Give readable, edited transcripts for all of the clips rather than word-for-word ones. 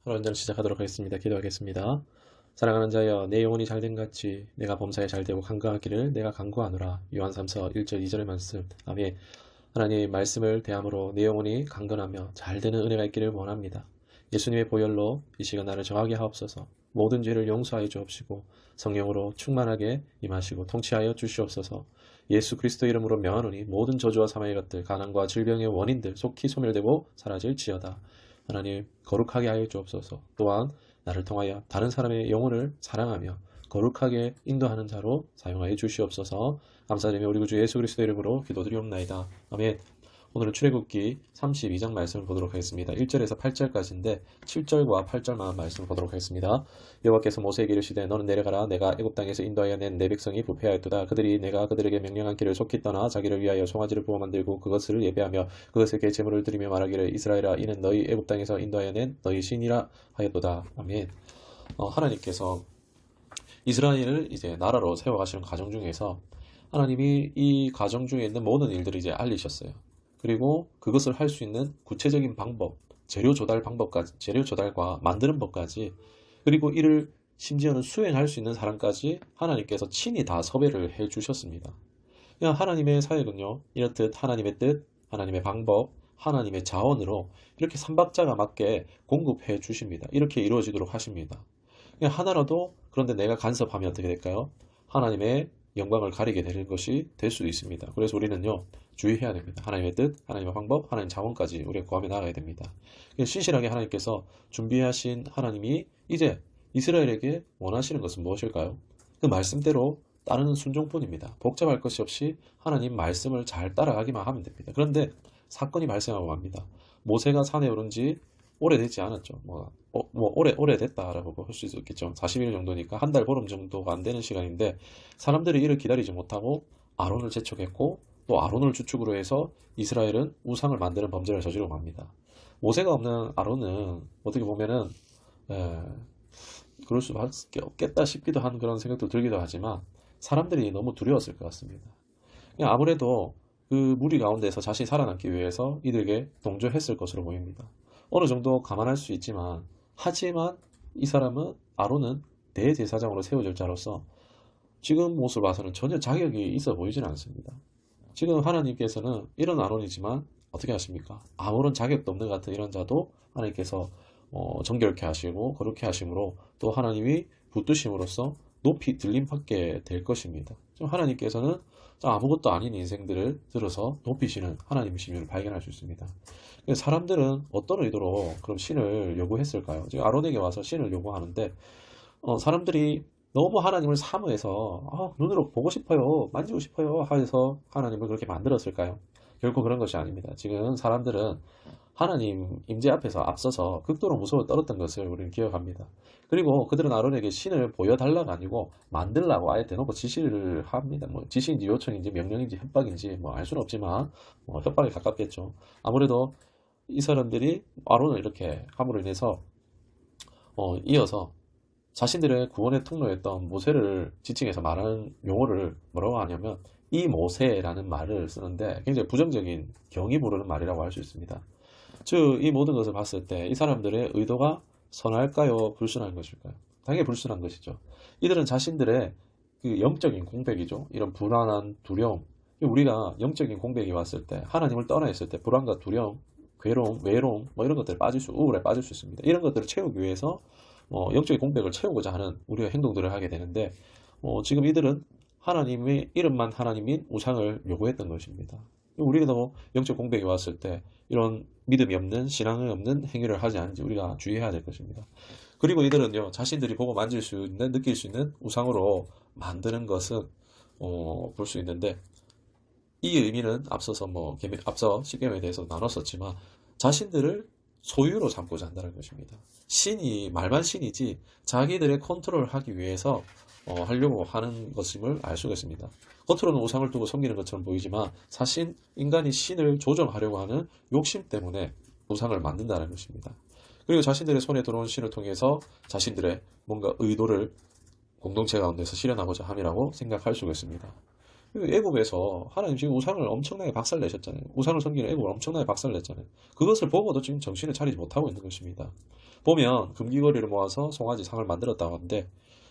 하루 연장을 시작하도록 하겠습니다. 기도하겠습니다. 사랑하는 자여, 내 영혼이 잘된 같이 내가 범사에 잘되고 강구하기를 내가 강구하노라. 요한 3서 1절 2절의 말씀. 아멘. 하나님 말씀을 대함으로 내 영혼이 강건하며 잘되는 은혜가 있기를 원합니다. 예수님의 보혈로 이 시간 나를 정하게 하옵소서. 모든 죄를 용서하여 주옵시고 성령으로 충만하게 임하시고 통치하여 주시옵소서. 예수 그리스도 이름으로 명하노니 모든 저주와 사망의 것들, 가난과 질병의 원인들 속히 소멸되고 사라질지어다. 하나님 거룩하게 하여 주옵소서. 또한 나를 통하여 다른 사람의 영혼을 사랑하며 거룩하게 인도하는 자로 사용하여 주시옵소서. 감사드리며 우리 구주 예수 그리스도 이름으로 기도드리옵나이다. 아멘. 오늘은 출애굽기 32장 말씀을 보도록 하겠습니다. 1절에서 8절까지인데 7절과 8절만 말씀을 보도록 하겠습니다. 여호와께서 모세에게 이르시되 너는 내려가라. 내가 애굽 땅에서 인도하여 낸 내 백성이 부패하였도다. 그들이 내가 그들에게 명령한 길을 속히 떠나 자기를 위하여 송아지를 부어 만들고 그것을 예배하며 그것에게 제물을 드리며 말하기를 이스라엘아 이는 너희 애굽 땅에서 인도하여 낸 너희 신이라 하였도다. 아멘. 하나님께서 이스라엘을 이제 나라로 세워가시는 과정 중에서 하나님이 이 과정 중에 있는 모든 일들을 이제 알리셨어요. 그리고 그것을 할 수 있는 구체적인 방법, 재료 조달 방법까지, 재료 조달과 만드는 법까지, 그리고 이를 심지어는 수행할 수 있는 사람까지 하나님께서 친히 다 섭외를 해 주셨습니다. 그냥 하나님의 사역은요, 이렇듯 하나님의 뜻, 하나님의 방법, 하나님의 자원으로 이렇게 삼박자가 맞게 공급해 주십니다. 이렇게 이루어지도록 하십니다. 그냥 하나라도 그런데 내가 간섭하면 어떻게 될까요? 하나님의 영광을 가리게 되는 것이 될 수도 있습니다. 그래서 우리는요, 주의해야 됩니다. 하나님의 뜻, 하나님의 방법, 하나님 자원까지 우리가 구하며 나가야 됩니다. 신실하게 하나님께서 준비하신 하나님이 이제 이스라엘에게 원하시는 것은 무엇일까요? 그 말씀대로 따르는 순종뿐입니다. 복잡할 것이 없이 하나님 말씀을 잘 따라가기만 하면 됩니다. 그런데 사건이 발생하고 맙니다. 모세가 산에 오른 지 오래되지 않았죠. 오래됐다라고 볼 수 있겠죠. 40일 정도니까 한 달 보름 정도가 안 되는 시간인데 사람들이 이를 기다리지 못하고 아론을 재촉했고 또 아론을 주축으로 해서 이스라엘은 우상을 만드는 범죄를 저지르고 맙니다. 모세가 없는 아론은 어떻게 보면은 그럴 수밖에 없겠다 싶기도 한 그런 생각도 들기도 하지만 사람들이 너무 두려웠을 것 같습니다. 그냥 아무래도 그 무리 가운데서 자신이 살아남기 위해서 이들에게 동조했을 것으로 보입니다. 어느 정도 감안할 수 있지만 하지만 이 사람은 아론은 대제사장으로 세워질 자로서 지금 모습을 봐서는 전혀 자격이 있어 보이지는 않습니다. 지금 하나님께서는 이런 아론이지만 어떻게 하십니까? 아무런 자격도 없는 것 같은 이런 자도 하나님께서 정결케 하시고 거룩케 하심으로 또 하나님이 붙드심으로써 높이 들림받게 될 것입니다. 지금 하나님께서는 아무것도 아닌 인생들을 들어서 높이시는 하나님이심을 발견할 수 있습니다. 사람들은 어떤 의도로 그럼 신을 요구했을까요? 지금 아론에게 와서 신을 요구하는데 사람들이 너무 하나님을 사모해서 눈으로 보고 싶어요, 만지고 싶어요 해서 하나님을 그렇게 만들었을까요? 결코 그런 것이 아닙니다. 지금 사람들은 하나님 임재 앞에서 앞서서 극도로 무서워 떨었던 것을 우리는 기억합니다. 그리고 그들은 아론에게 신을 보여달라가 아니고 만들라고 아예 대놓고 지시를 합니다. 지시인지 요청인지 명령인지 협박인지 알 수는 없지만 협박에 가깝겠죠. 아무래도 이 사람들이 아론을 이렇게 함으로 인해서 이어서 자신들의 구원의 통로였던 모세를 지칭해서 말하는 용어를 뭐라고 하냐면 이 모세라는 말을 쓰는데 굉장히 부정적인 경이 부르는 말이라고 할 수 있습니다. 즉 이 모든 것을 봤을 때 이 사람들의 의도가 선할까요? 불순한 것일까요? 당연히 불순한 것이죠. 이들은 자신들의 그 영적인 공백이죠. 이런 불안한 두려움, 우리가 영적인 공백이 왔을 때 하나님을 떠나 있을 때 불안과 두려움, 괴로움, 외로움 이런 것들에 우울에 빠질 수 있습니다. 이런 것들을 채우기 위해서 영적인 공백을 채우고자 하는 우리가 행동들을 하게 되는데 지금 이들은 하나님의 이름만 하나님인 우상을 요구했던 것입니다. 우리도 영적 공백이 왔을 때 이런 믿음이 없는 신앙이 없는 행위를 하지 않는지 우리가 주의해야 될 것입니다. 그리고 이들은요 자신들이 보고 만질 수 있는 느낄 수 있는 우상으로 만드는 것은 볼 수 있는데 이 의미는 앞서 10계명에 대해서 나눴었지만 자신들을 소유로 삼고자 한다는 것입니다. 신이 말만 신이지 자기들의 컨트롤을 하기 위해서 하려고 하는 것임을 알 수가 있습니다. 겉으로는 우상을 두고 섬기는 것처럼 보이지만 사실 인간이 신을 조정하려고 하는 욕심 때문에 우상을 만든다는 것입니다. 그리고 자신들의 손에 들어온 신을 통해서 자신들의 뭔가 의도를 공동체 가운데서 실현하고자 함이라고 생각할 수가 있습니다. 애굽에서 하나님 지금 우상을 엄청나게 박살내셨잖아요. 우상을 섬기는 애굽을 엄청나게 박살냈잖아요. 그것을 보고도 지금 정신을 차리지 못하고 있는 것입니다. 보면 금귀걸이를 모아서 송아지 상을 만들었다고 하는데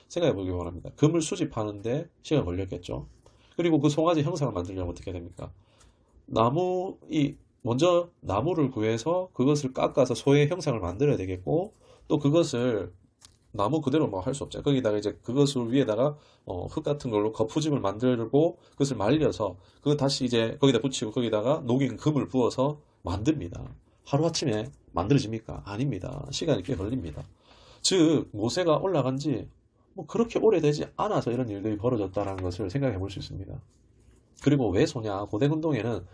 생각해 보기 원합니다. 금을 수집하는데 시간 걸렸겠죠. 그리고 그 송아지 형상을 만들려면 어떻게 됩니까? 먼저 나무를 구해서 그것을 깎아서 소의 형상을 만들어야 되겠고, 또 그것을 나무 그대로 뭐 할 수 없죠. 거기다가 이제 그것을 위에다가 흙 같은 걸로 거푸집을 만들고 그것을 말려서 그거 다시 이제 거기다 붙이고 거기다가 녹인 금을 부어서 만듭니다. 하루아침에 만들어집니까? 아닙니다. 시간이 꽤 걸립니다. 즉 모세가 올라간 지 뭐 그렇게 오래되지 않아서 이런 일들이 벌어졌다는 것을 생각해 볼 수 있습니다. 그리고 왜 소냐? 고대 운동에는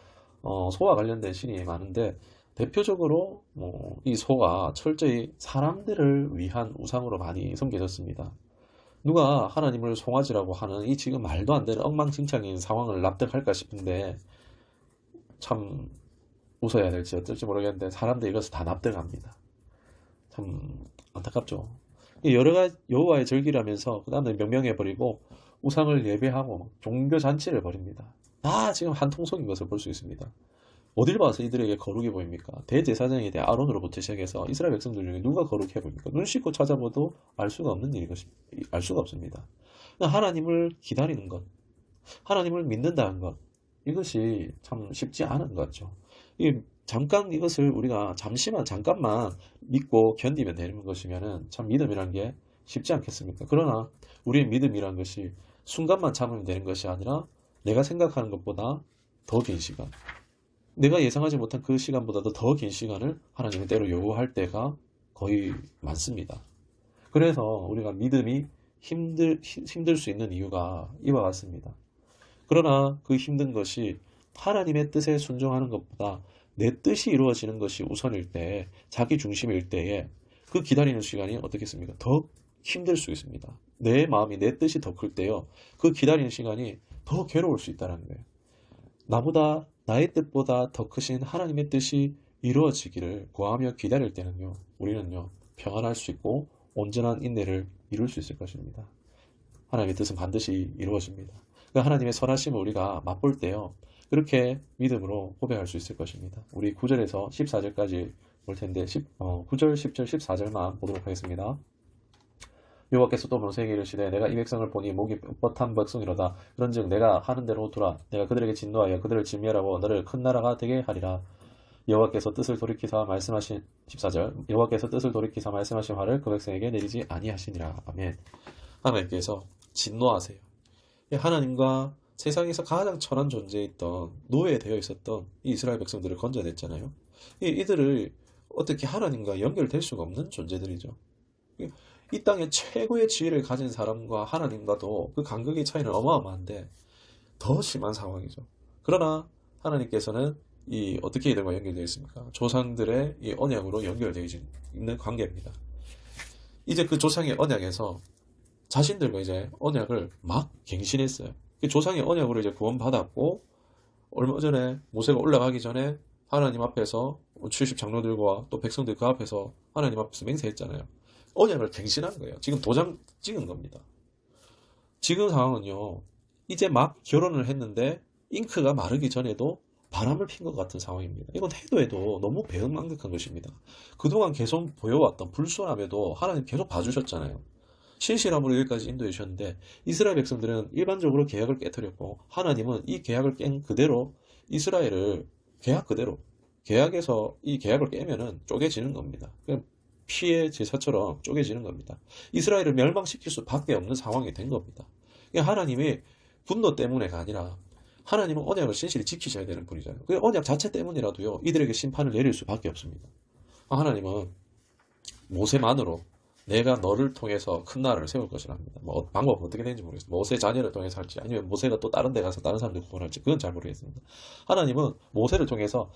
소와 관련된 신이 많은데 대표적으로 이 소가 철저히 사람들을 위한 우상으로 많이 섬겨졌습니다. 누가 하나님을 송아지라고 하는 이 지금 말도 안 되는 엉망진창인 상황을 납득할까 싶은데 참 웃어야 될지 어쩔지 모르겠는데 사람들이 이것을 다 납득합니다. 참 안타깝죠. 여러 가지 여호와의 절기라면서 그 다음에 명명해버리고 우상을 예배하고 종교 잔치를 벌입니다. 다 지금 한통속인 것을 볼 수 있습니다. 어딜 봐서 이들에게 거룩해 보입니까? 대제사장에 대해 아론으로부터 시작해서 이스라엘 백성들 중에 누가 거룩해 보입니까? 눈 씻고 찾아봐도 알 수가 없는 알 수가 없습니다. 하나님을 기다리는 것, 하나님을 믿는다는 것, 이것이 참 쉽지 않은 거죠. 잠깐 이것을 우리가 잠깐만 믿고 견디면 되는 것이면은 참 믿음이란 게 쉽지 않겠습니까? 그러나 우리의 믿음이란 것이 순간만 참으면 되는 것이 아니라 내가 생각하는 것보다 더 긴 시간, 내가 예상하지 못한 그 시간보다도 더 긴 시간을 하나님은 때로 요구할 때가 거의 많습니다. 그래서 우리가 믿음이 힘들 수 있는 이유가 이와 같습니다. 그러나 그 힘든 것이 하나님의 뜻에 순종하는 것보다 내 뜻이 이루어지는 것이 우선일 때, 자기 중심일 때에 그 기다리는 시간이 어떻겠습니까? 더 힘들 수 있습니다. 내 마음이 내 뜻이 더 클 때요. 그 기다리는 시간이 더 괴로울 수 있다는 거예요. 나의 뜻보다 더 크신 하나님의 뜻이 이루어지기를 구하며 기다릴 때는요, 우리는요, 평안할 수 있고 온전한 인내를 이룰 수 있을 것입니다. 하나님의 뜻은 반드시 이루어집니다. 그 하나님의 선하심을 우리가 맛볼 때요, 그렇게 믿음으로 고백할 수 있을 것입니다. 우리 9절에서 14절까지 볼 텐데 9절, 10절, 14절만 보도록 하겠습니다. 여호와께서 또 모세에게 이르시되 내가 이 백성을 보니 목이 뻣뻣한 백성이로다. 그런즉 내가 하는 대로 두라. 내가 그들에게 진노하여 그들을 진멸하고 너를 큰 나라가 되게 하리라. 여호와께서 뜻을 돌이키사 말씀하신 14절 여호와께서 뜻을 돌이키사 말씀하신 화를 그 백성에게 내리지 아니하시니라. 아멘. 하나님께서 진노하세요. 하나님과 세상에서 가장 천한 존재였던 노예되어 있었던 이 이스라엘 백성들을 건져냈잖아요. 이들을 어떻게 하나님과 연결될 수가 없는 존재들이죠. 이 땅에 최고의 지혜를 가진 사람과 하나님과도 그 간극의 차이는 어마어마한데 더 심한 상황이죠. 그러나 하나님께서는 어떻게 이들과 연결되어 있습니까? 조상들의 이 언약으로 연결되어 있는 관계입니다. 이제 그 조상의 언약에서 자신들과 이제 언약을 막 갱신했어요. 조상의 언약으로 이제 구원받았고, 얼마 전에 모세가 올라가기 전에 하나님 앞에서 70 장로들과 또 백성들 그 앞에서 하나님 앞에서 맹세했잖아요. 언약을 갱신한 거예요. 지금 도장 찍은 겁니다. 지금 상황은요, 이제 막 결혼을 했는데 잉크가 마르기 전에도 바람을 핀 것 같은 상황입니다. 이건 해도 너무 배은망덕한 것입니다. 그동안 계속 보여왔던 불순함에도 하나님 계속 봐주셨잖아요. 신실함으로 여기까지 인도해 주셨는데 이스라엘 백성들은 일반적으로 계약을 깨뜨렸고, 하나님은 이 계약을 깬 그대로 이스라엘을 계약 그대로, 계약에서 이 계약을 깨면은 쪼개지는 겁니다. 피의 제사처럼 쪼개지는 겁니다. 이스라엘을 멸망시킬 수밖에 없는 상황이 된 겁니다. 하나님이 분노 때문에가 아니라 하나님은 언약을 신실히 지키셔야 되는 분이잖아요. 그 언약 자체 때문이라도요, 이들에게 심판을 내릴 수밖에 없습니다. 하나님은 모세만으로 내가 너를 통해서 큰 나라를 세울 것이라 합니다. 방법은 어떻게 되는지 모르겠습니다. 모세 자녀를 통해서 할지, 아니면 모세가 또 다른 데 가서 다른 사람들 구원할지, 그건 잘 모르겠습니다. 하나님은 모세를 통해서,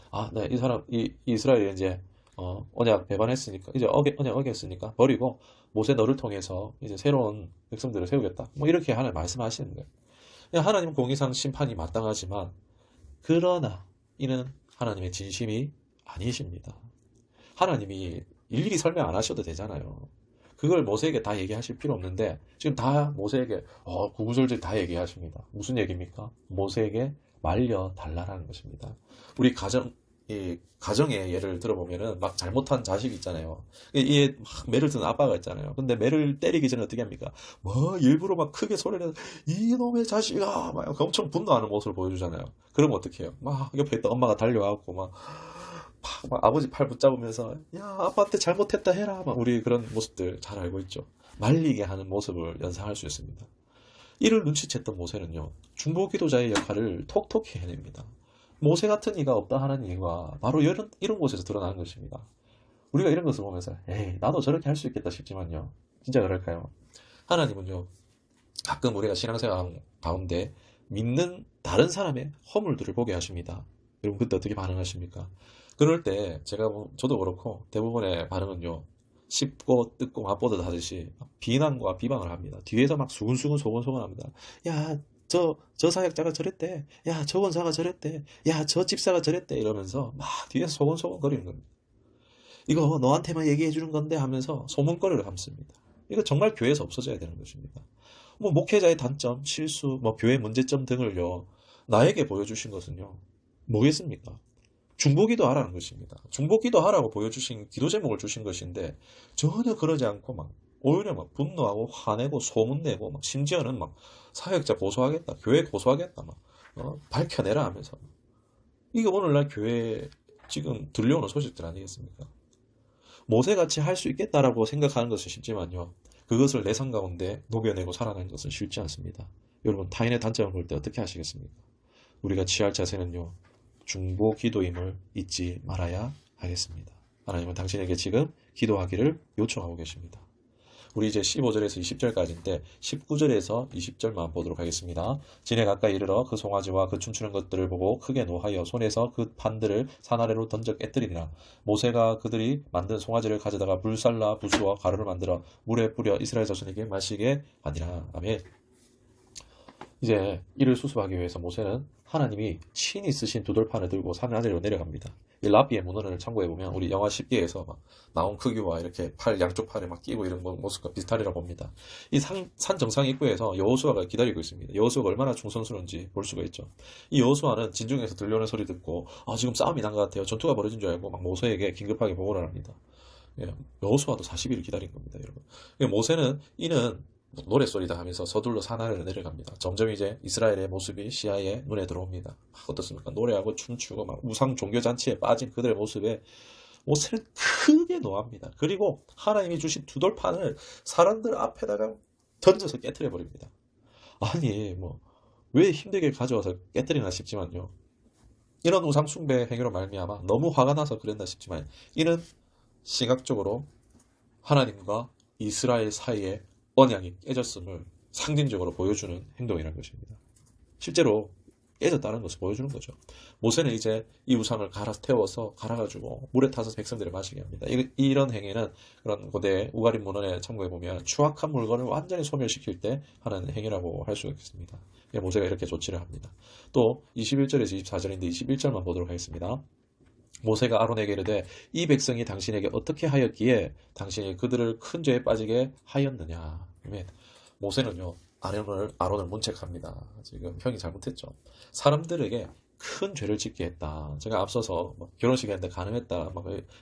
이 이스라엘이 이제, 언약 배반했으니까, 이제 언약 어겼으니까 버리고, 모세 너를 통해서 이제 새로운 백성들을 세우겠다. 이렇게 하나님 말씀하시는 거예요. 하나님은 공의상 심판이 마땅하지만, 그러나, 이는 하나님의 진심이 아니십니다. 하나님이 일일이 설명 안 하셔도 되잖아요. 그걸 모세에게 다 얘기하실 필요 없는데 지금 다 모세에게 구구절절 다 얘기하십니다. 무슨 얘기입니까? 모세에게 말려 달라라는 것입니다. 우리 가정의 예를 들어보면은 막 잘못한 자식 있잖아요. 이에 막 매를 드는 아빠가 있잖아요. 근데 매를 때리기 전에 어떻게 합니까? 뭐 일부러 막 크게 소리를 이놈의 자식아 막 엄청 분노하는 모습을 보여주잖아요. 그러면 어떻게 해요? 막 옆에 있던 엄마가 달려와갖고 막 아버지 팔 붙잡으면서 야 아빠한테 잘못했다 해라 막 우리 그런 모습들 잘 알고 있죠. 말리게 하는 모습을 연상할 수 있습니다. 이를 눈치챘던 모세는요 중보기도자의 역할을 톡톡히 해냅니다. 모세 같은 이가 없다 하는 이유가 바로 이런 곳에서 드러나는 것입니다. 우리가 이런 것을 보면서 에이 나도 저렇게 할 수 있겠다 싶지만요 진짜 그럴까요? 하나님은요 가끔 우리가 신앙생활 가운데 믿는 다른 사람의 허물들을 보게 하십니다. 여러분 그때 어떻게 반응하십니까? 그럴 때 저도 그렇고 대부분의 반응은요 씹고 뜯고 맛보듯 하듯이 비난과 비방을 합니다. 뒤에서 막 수근수근 소곤소곤 합니다. 야, 저 사역자가 저랬대. 야, 저 원사가 저랬대. 야, 저 집사가 저랬대. 이러면서 막 뒤에서 소곤소곤 거리는 겁니다. 이거 너한테만 얘기해 주는 건데 하면서 소문거리를 감습니다. 이거 정말 교회에서 없어져야 되는 것입니다. 뭐 목회자의 단점, 실수, 뭐 교회 문제점 등을요 나에게 보여주신 것은요 뭐겠습니까? 중보기도 하라는 것입니다. 중보기도 하라고 보여주신 기도 제목을 주신 것인데 전혀 그러지 않고 막 오히려 막 분노하고 화내고 소문내고 막 심지어는 막 사역자 고소하겠다, 교회 고소하겠다 막 밝혀내라 하면서 이게 오늘날 교회에 지금 들려오는 소식들 아니겠습니까? 모세같이 할 수 있겠다라고 생각하는 것은 쉽지만요. 그것을 내 삶 가운데 녹여내고 살아가는 것은 쉽지 않습니다. 여러분 타인의 단점을 볼 때 어떻게 하시겠습니까? 우리가 취할 자세는요. 중보 기도임을 잊지 말아야 하겠습니다. 하나님은 당신에게 지금 기도하기를 요청하고 계십니다. 우리 이제 15절에서 20절까지인데 19절에서 20절만 보도록 하겠습니다. 진에 가까이 이르러 그 송아지와 그 춤추는 것들을 보고 크게 노하여 손에서 그 판들을 산 아래로 던져 깨뜨리니라. 모세가 그들이 만든 송아지를 가져다가 불살라 부수어 가루를 만들어 물에 뿌려 이스라엘 자손에게 마시게 하니라. 아멘. 이제 이를 수습하기 위해서 모세는 하나님이 친히 쓰신 두돌판을 들고 산 아래로 내려갑니다. 이 라비의 문헌을 참고해보면 우리 영화 10기에서 막 나온 크기와 이렇게 양쪽 팔에 막 끼고 이런 모습과 비슷하리라 봅니다. 이 산 정상 입구에서 여호수아가 기다리고 있습니다. 여호수아가 얼마나 충성스러운지 볼 수가 있죠. 이 여호수아는 진중에서 들려오는 소리 듣고 지금 싸움이 난 것 같아요. 전투가 벌어진 줄 알고 막 모세에게 긴급하게 보고를 합니다. 여호수아도 40일을 기다린 겁니다, 여러분. 모세는 이는 노랫소리다 하면서 서둘러 산 아래로 내려갑니다. 점점 이제 이스라엘의 모습이 시야에 눈에 들어옵니다. 어떻습니까? 노래하고 춤추고 막 우상 종교잔치에 빠진 그들의 모습에 모세는 크게 노합니다. 그리고 하나님이 주신 두돌판을 사람들 앞에다가 던져서 깨뜨려 버립니다. 아니 왜 힘들게 가져와서 깨뜨리나 싶지만요. 이런 우상 숭배 행위로 말미암아 너무 화가 나서 그랬나 싶지만 이는 시각적으로 하나님과 이스라엘 사이에 언약이 깨졌음을 상징적으로 보여주는 행동이라는 것입니다. 실제로 깨졌다는 것을 보여주는 거죠. 모세는 이제 이 우상을 태워서 갈아가지고 물에 타서 백성들을 마시게 합니다. 이런 행위는 그런 고대 우가림 문헌에 참고해보면 추악한 물건을 완전히 소멸시킬 때 하는 행위라고 할 수 있습니다. 모세가 이렇게 조치를 합니다. 또 21절에서 24절인데 21절만 보도록 하겠습니다. 모세가 아론에게 이르되 이 백성이 당신에게 어떻게 하였기에 당신이 그들을 큰 죄에 빠지게 하였느냐. 모세는요 아론을 문책합니다. 지금 형이 잘못했죠. 사람들에게 큰 죄를 짓게 했다. 제가 앞서서 결혼식에 했는데 간음했다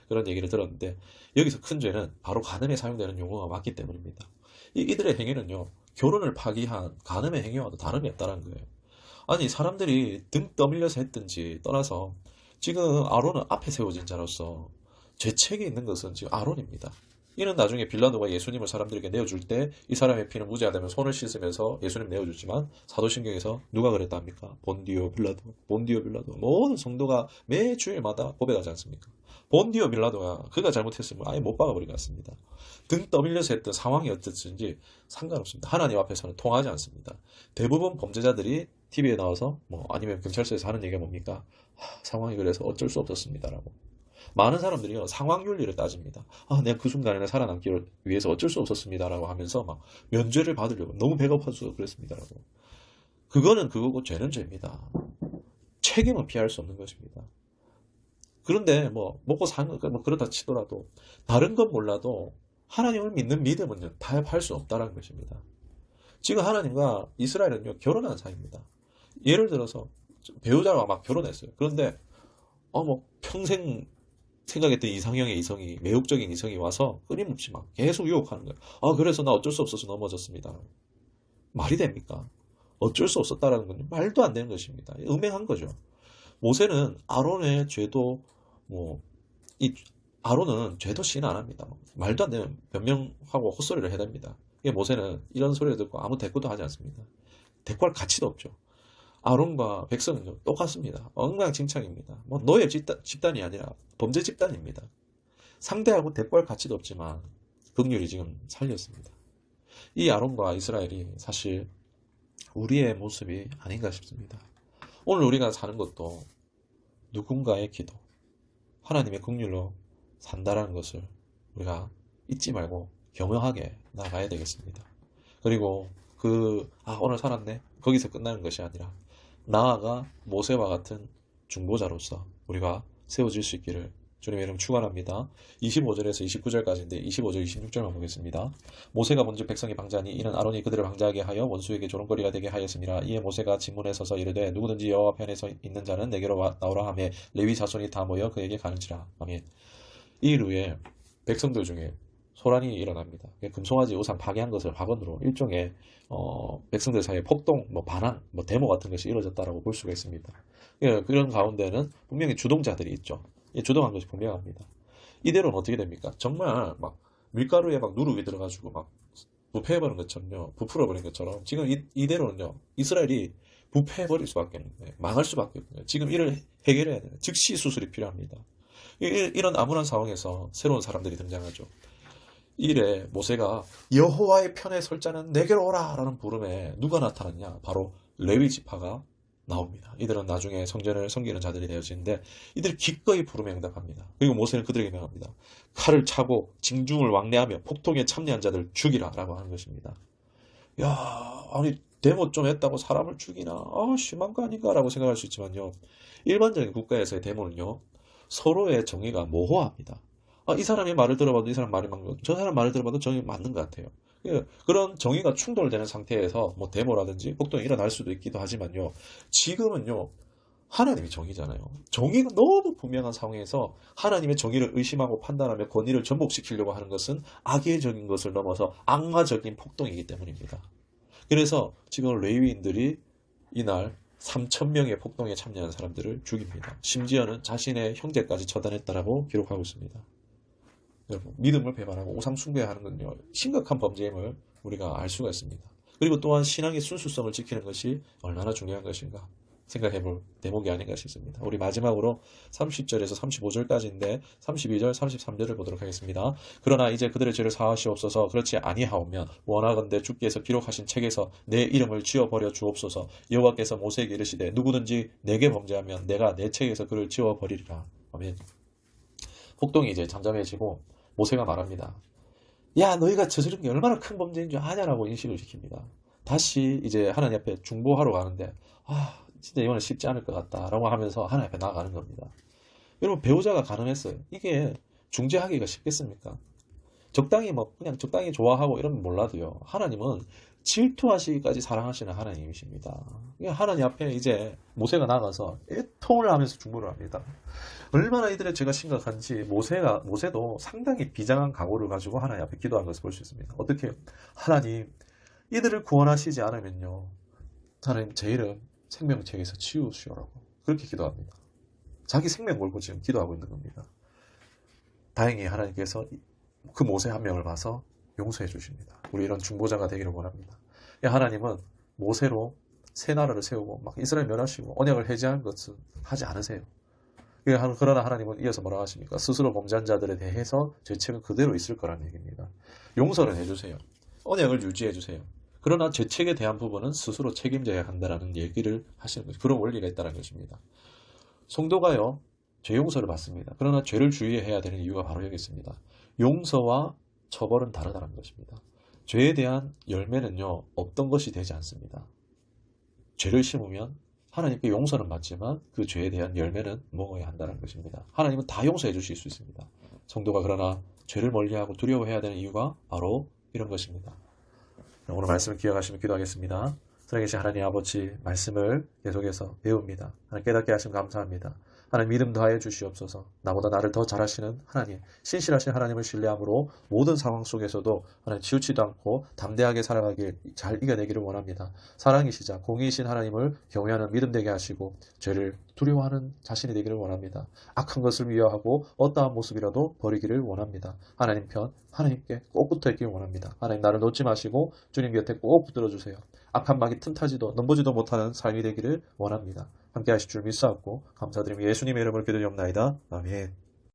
그런 얘기를 들었는데 여기서 큰 죄는 바로 간음에 사용되는 용어가 맞기 때문입니다. 이들의 행위는요 결혼을 파기한 간음의 행위와도 다름이 없다는 거예요. 아니 사람들이 등 떠밀려서 했든지 떠나서 지금 아론은 앞에 세워진 자로서 죄책이 있는 것은 지금 아론입니다. 이는 나중에 빌라도가 예수님을 사람들에게 내어줄 때 이 사람의 피는 무죄하다면 손을 씻으면서 예수님 내어줬지만 사도신경에서 누가 그랬다 합니까? 본디오 빌라도 모든 성도가 매 주일마다 고백하지 않습니까? 본디오 빌라도가 그가 잘못했으면 아예 못 박아버린 것 같습니다. 등 떠밀려서 했던 상황이 어땠든지 상관없습니다. 하나님 앞에서는 통하지 않습니다. 대부분 범죄자들이 TV에 나와서 아니면 경찰서에서 하는 얘기가 뭡니까? 상황이 그래서 어쩔 수 없었습니다라고. 많은 사람들이요 상황윤리를 따집니다. 내가 그 순간에는 살아남기 위해서 어쩔 수 없었습니다라고 하면서 막 면죄를 받으려고 너무 배고파서 그랬습니다라고. 그거는 그거고 죄는 죄입니다. 책임은 피할 수 없는 것입니다. 그런데 먹고 사는 거 그렇다 치더라도 다른 건 몰라도 하나님을 믿는 믿음은요, 타협할 수 없다는 것입니다. 지금 하나님과 이스라엘은요, 결혼한 사이입니다. 예를 들어서 배우자가 막 결혼했어요. 그런데 뭐 평생 생각했던 이상형의 이성이, 매혹적인 이성이 와서 끊임없이 막 계속 유혹하는 거예요. 그래서 나 어쩔 수 없어서 넘어졌습니다. 말이 됩니까? 어쩔 수 없었다라는 건 말도 안 되는 것입니다. 음행한 거죠. 모세는 아론의 죄도 아론은 죄도 시인 안 합니다. 말도 안 되는 변명하고 헛소리를 해댑니다. 모세는 이런 소리를 듣고 아무 대꾸도 하지 않습니다. 대꾸할 가치도 없죠. 아론과 백성은요, 똑같습니다. 엉망진창입니다. 노예 집단이 아니라 범죄 집단입니다. 상대하고 대꾸할 가치도 없지만 긍휼이 지금 살렸습니다. 이 아론과 이스라엘이 사실 우리의 모습이 아닌가 싶습니다. 오늘 우리가 사는 것도 누군가의 기도, 하나님의 긍휼로 산다라는 것을 우리가 잊지 말고 겸허하게 나가야 되겠습니다. 그리고 오늘 살았네? 거기서 끝나는 것이 아니라 나아가 모세와 같은 중보자로서 우리가 세워질 수 있기를 주님의 이름 축원합니다. 25절에서 29절까지인데 25절 26절만 보겠습니다. 모세가 본즉 백성이 방자하니 이는 아론이 그들을 방자하게 하여 원수에게 조롱거리가 되게 하였습니다. 이에 모세가 진문에 서서 이르되 누구든지 여호와 편에 서 있는 자는 내게로 나오라 하며 레위 자손이 다 모여 그에게 가는지라. 아멘. 이 이후에 백성들 중에 소란이 일어납니다. 금송아지 우상 파괴한 것을 확언으로 일종의 백성들 사이에 폭동, 반항, 데모 같은 것이 이루어졌다라고 볼 수가 있습니다. 그런 가운데는 분명히 주동자들이 있죠. 주동한 것이 분명합니다. 이대로는 어떻게 됩니까? 정말 막 밀가루에 막 누룩이 들어가지고 막 부패해버린 것처럼요, 부풀어버린 것처럼 지금 이대로는요, 이스라엘이 부패해버릴 수밖에 없는데 망할 수밖에 없거든요. 지금 이를 해결해야 돼요. 즉시 수술이 필요합니다. 이런 암울한 상황에서 새로운 사람들이 등장하죠. 이래 모세가 여호와의 편에 설 자는 내게로 오라 라는 부름에 누가 나타났냐? 바로 레위 지파가 나옵니다. 이들은 나중에 성전을 섬기는 자들이 되어지는데 이들이 기꺼이 부름에 응답합니다. 그리고 모세는 그들에게 명합니다. 칼을 차고 징중을 왕래하며 폭동에 참여한 자들 죽이라 라고 하는 것입니다. 아니 데모 좀 했다고 사람을 죽이나? 심한 거 아닌가? 라고 생각할 수 있지만요, 일반적인 국가에서의 데모는요, 서로의 정의가 모호합니다. 이 사람의 말을 들어봐도 이 사람 말이 맞는 것, 저 사람 말을 들어봐도 정이 맞는 것 같아요. 그런 정의가 충돌되는 상태에서 데모라든지 폭동이 일어날 수도 있기도 하지만요, 지금은요, 하나님이 정의잖아요. 정의가 너무 분명한 상황에서 하나님의 정의를 의심하고 판단하며 권위를 전복시키려고 하는 것은 악의적인 것을 넘어서 악마적인 폭동이기 때문입니다. 그래서 지금 레위인들이 이날 3,000명의 폭동에 참여한 사람들을 죽입니다. 심지어는 자신의 형제까지 처단했다라고 기록하고 있습니다. 여러분, 믿음을 배반하고 우상 숭배하는 건요, 심각한 범죄임을 우리가 알 수가 있습니다. 그리고 또한 신앙의 순수성을 지키는 것이 얼마나 중요한 것인가 생각해볼 대목이 아닌가 싶습니다. 우리 마지막으로 30절에서 35절까지인데 32절, 33절을 보도록 하겠습니다. 그러나 이제 그들의 죄를 사하시옵소서. 그렇지 아니하오면 원하건대 주께서 기록하신 책에서 내 이름을 지워버려 주옵소서. 여호와께서 모세에게 이르시되 누구든지 내게 범죄하면 내가 내 책에서 그를 지워버리리라. 아멘. 폭동이 이제 잠잠해지고 모세가 말합니다. 야, 너희가 저지른 게 얼마나 큰 범죄인 줄 아냐라고 인식을 시킵니다. 다시 이제 하나님 앞에 중보하러 가는데 진짜 이번엔 쉽지 않을 것 같다라고 하면서 하나님 앞에 나아가는 겁니다. 여러분, 배우자가 가늠했어요. 이게 중재하기가 쉽겠습니까? 적당히 그냥 적당히 좋아하고 이러면 몰라도요, 하나님은 질투하시기까지 사랑하시는 하나님이십니다. 하나님 앞에 이제 모세가 나가서 애통을 하면서 중보를 합니다. 얼마나 이들의 죄가 심각한지 모세도 상당히 비장한 각오를 가지고 하나님 앞에 기도한 것을 볼 수 있습니다. 어떻게? 하나님, 이들을 구원하시지 않으면요, 하나님 제 이름 생명책에서 치우시오라고 그렇게 기도합니다. 자기 생명 걸고 지금 기도하고 있는 겁니다. 다행히 하나님께서 그 모세 한 명을 봐서 용서해 주십니다. 우리 이런 중보자가 되기를 원합니다. 하나님은 모세로 새 나라를 세우고 막 이스라엘 멸하시고 언약을 해제한 것은 하지 않으세요. 그러나 하나님은 이어서 뭐라고 하십니까? 스스로 범죄한 자들에 대해서 죄책은 그대로 있을 거라는 얘기입니다. 용서를 해주세요. 언약을 유지해 주세요. 그러나 죄책에 대한 부분은 스스로 책임져야 한다는 얘기를 하시는 거죠. 그런 원리가 있다는 것입니다. 성도가요, 죄 용서를 받습니다. 그러나 죄를 주의해야 되는 이유가 바로 여기 있습니다. 용서와 처벌은 다르다는 것입니다. 죄에 대한 열매는요, 없던 것이 되지 않습니다. 죄를 심으면 하나님께 용서는 받지만 그 죄에 대한 열매는 먹어야 한다는 것입니다. 하나님은 다 용서해 주실 수 있습니다. 성도가 그러나 죄를 멀리하고 두려워해야 되는 이유가 바로 이런 것입니다. 오늘 말씀을 기억하시면 기도하겠습니다. 살아계신 하나님 아버지 말씀을 계속해서 배웁니다. 하나님 깨닫게 하시면 감사합니다. 하나님 믿음 더하여 주시옵소서. 나보다 나를 더 잘하시는 하나님, 신실하신 하나님을 신뢰함으로 모든 상황 속에서도 하나님 치우치도 않고 담대하게 살아가길 잘 이겨내기를 원합니다. 사랑이시자 공의이신 하나님을 경외하는 믿음 되게 하시고 죄를 두려워하는 자신이 되기를 원합니다. 악한 것을 미워하고 어떠한 모습이라도 버리기를 원합니다. 하나님 편, 하나님께 꼭 붙어 있기를 원합니다. 하나님 나를 놓지 마시고 주님 곁에 꼭 붙들어 주세요. 악한 막이 틈타지도 넘보지도 못하는 삶이 되기를 원합니다. 함께 하실 줄 믿사옵고 감사드리며 예수님의 이름을 기도드리옵나이다. 아멘.